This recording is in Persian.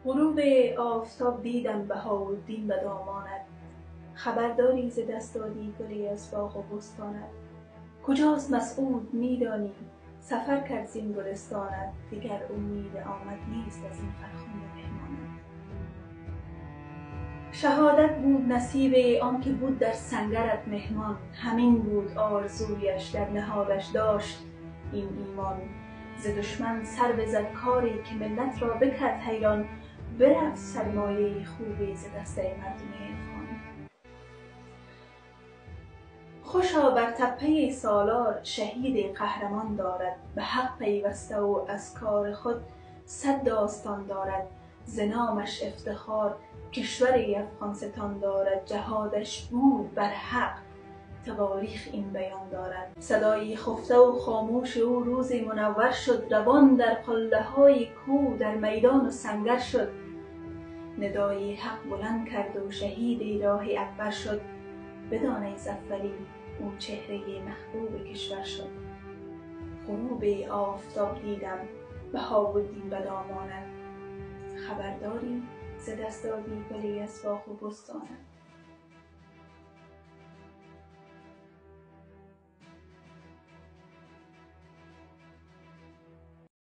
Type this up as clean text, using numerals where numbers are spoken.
غروب آفتاب دیدم بهاءالدین به دامانت. خبرداری ز دست دادی گلی از باغ و بستانت. کجاست مسعود میدانی، سفر کرد زین گلستانت. دیگر امید آمد نیست از این فرخنده مهمانت. شهادت بود نصیب آن که بود در سنگرت مهمان. همین بود آرزویش، در نهادش داشت این ایمان. ز دشمن سر بزد کاری که ملت را بکرد حیران. برفت سرمایه خوبی ز دست مردم عرفان. خوشا بر تپه سالار شهید قهرمان دارد. به حق پیوسته و از کار خود صد داستان دارد. ز نامش افتخار کشوری افغانستان دارد. جهادش بود بر حق، تواریخ این بیان دارد. صدای خفته و خاموش او روزی منور شد. روان در قله‌های کوه، در میدان و سنگر شد. ندای حق بلند کرد و شهید راه اکبر شد. بدان ای زفری او چهره محبوب کشور شد. غروب آفتاب دیدم بهاءالدین به دامانت. خبرداری ز دست دادی گلی از باغ و بستانت.